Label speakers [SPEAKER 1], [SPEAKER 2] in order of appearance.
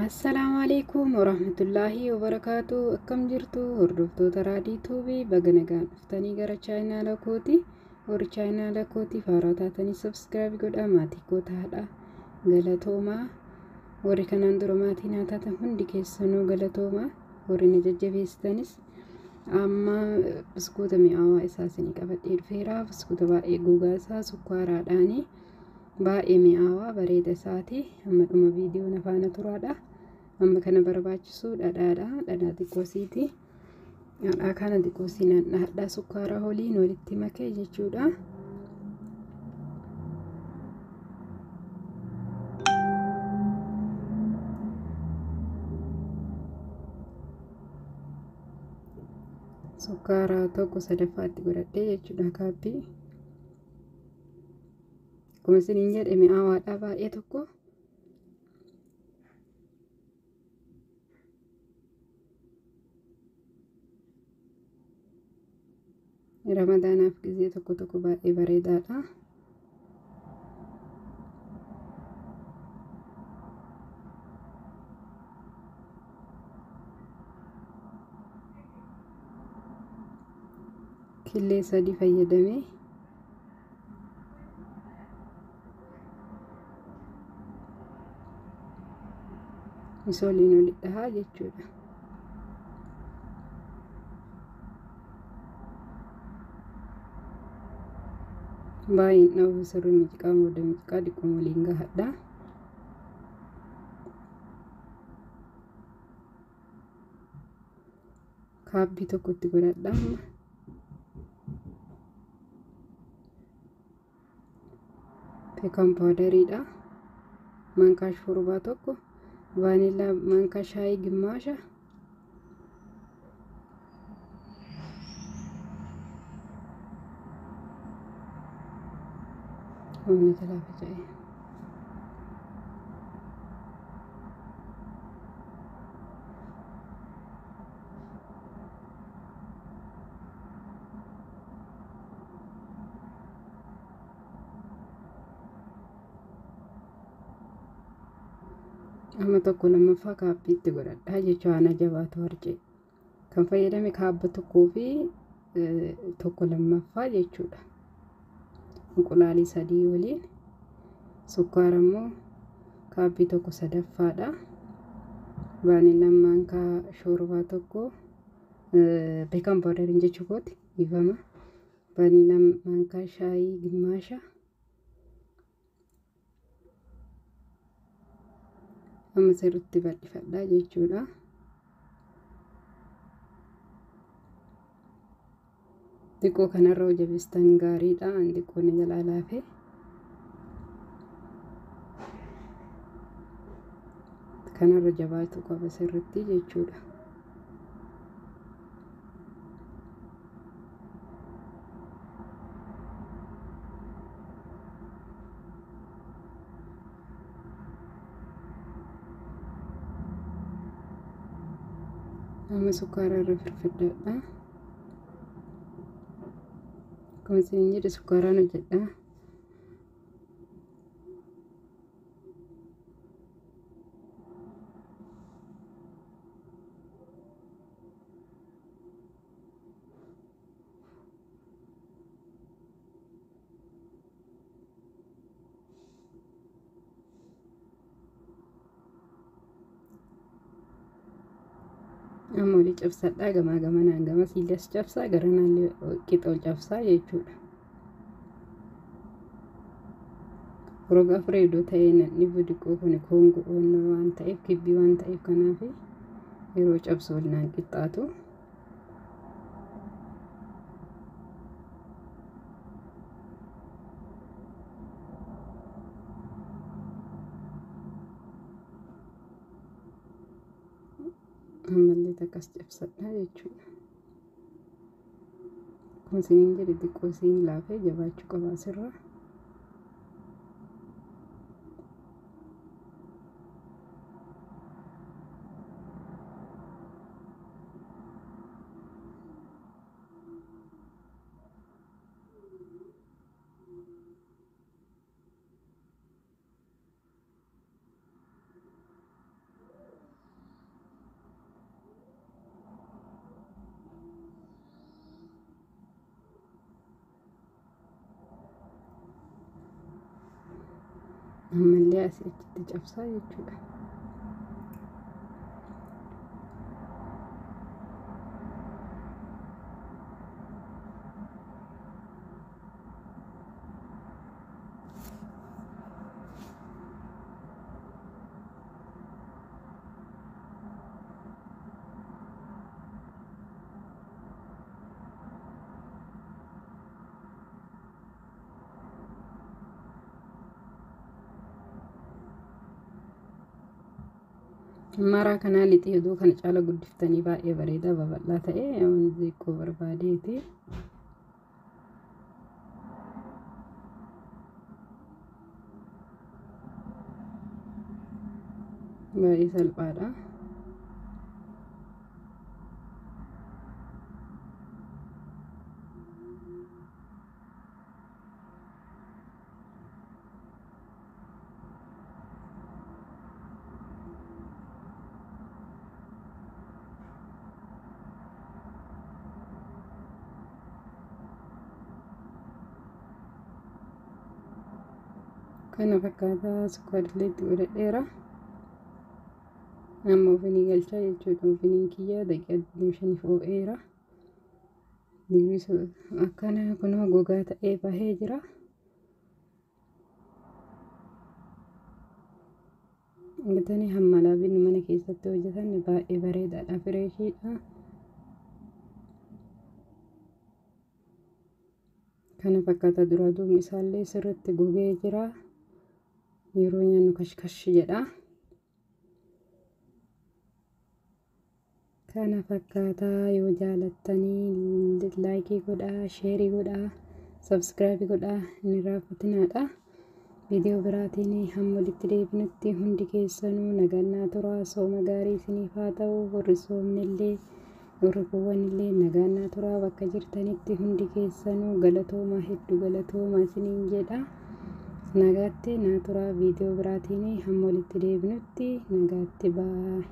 [SPEAKER 1] Assalamu alaikum warahmatullahi wabarakatuh. Akkam jirtu hordoftoota raadii tuubii baga nagaan dhuftanii gara chaayinaala kooti. Warri chaayinaala kooti faaraa taatanii subscribe godhaa, maatii koo taadha. Galatoomaa. Warri kanaan dura maatii naa taatan hundi keessanuu galatoomaa. Warri na jajjabeessitanis amma biskuuta mi'aawaa isaa isinii qabadhee dhufeera. Biskuuta baay'ee gogaa isaa sukkaaraadhaani. Baay'ee mi'aawaa bareeda isaati. Amma dhuma viidiyoo na faana turaadha. Amma kana barbaachisu dhadhaadha. Dhadhaa xiqqoosiiti. Dhadhaa kana xiqqoosiin dhadhaa sukkaaraa waliin walitti makee jechuudha. Sukkaaraa tokko sadaffaatti godhadhee jechuudha kaappii. Akkuma isiniin jedhe mi'aawaadha baay'ee tokko. Ramadaanaaf gisee tokko baay'ee bareedaadha. Killee 3 fayyadamee misooliin walitti dhahaa jechuudha. Baay'een dhawu sirrii mijiqaa mooda mijiqaa dhiquu waliin gahadha. Kaabbii tokkotti godhadha. Peekan paawudariidha. Maankaa shorbaa tokko. Vaaniilaa maankaa shaayii gimmaasha. Humna jalaa faca'e. Amma tokko lammaffaa kaappiitti godhadhaa jechuudha. Ana jabaatu harcee. Kan fayyadame kaabba tokkoo fi tokko lammaffaa jechuudha. Inqulaalii 3 waliin. Sukkaara immoo kaabbii tokko sadaffaadha. Vaaniilaa maankaa shorbaa tokko. Peekan paawudariin jechuukooti ifama. Vaaniilaa maankaa shaayii gimmaasha. Amma sirriitti bal'ifadhaa jechuudha. Xiqqoo kanarra hojjabistan gaariidha. Xiqqoon jalaa laafee. Kanarra jabaatu qaba sirriitti jechuudha. Amma sukkaara irra firfirdadha. Akkuma isiniin jedhe sukkaaraan hojjedha. Amma olii cabsadhaa gamaa gamanaan gama siillas cabsaa garanaan qixa ol cabsaa jechuudha. Roga fireedoo ta'ee namni budiqoo kun koongoo waan ta'eef kibbii waan ta'eef kanaaf yeroo cabsu walnaan qixxaatu. Ammallee takkas cabsadhaa jechuudha. Kun isiniin jedhe xiqqoo isiin laafee jabaachuu qaba asirra. ammallee asitti cabsaa jechuudha. Mara kana lixii heduu kana caala guddiftanii baay'ee bareedaa babal'aa ta'e xiqqoo barbaadeeti. Baay'ee salphaadha. Kana fakkaataa sukkaraa itti godhadheera. Amma ovenii galchaa jechuudha. Oveniin kiyya daqiiqaa 25 oo'eera. Akkana kunoo gogaa ta'ee bahee jira. Gatanii hamma laabinni mana keessatti hojjetan baay'ee bareedaadha, fireeshiidha. Kana fakkaata dura duubni isaallee sirriitti gogee jira. Yeroo nyaannu kashkash jedha. Kana fakkaataa yoo jaalattanii laayikii godhaa, sheerii godhaa, sabskiraaybii godhaa, hin irraanfatinaadha. Viidiyoo biraatiin hamma walitti deebinutti hundi keessanuu nagaa turaa. Sooma gaarii isiniif haa ta'u. Warri soomnillee warri kuuwwanillee nagaa turaa. Bakka jirtanitti hundi keessanuu galatoomaa, hedduu galatoomaa isiniin jedha. Nagaatti naa turaa. Viidiyoo biraatiin hamma walitti deebinutti nagaatti baay.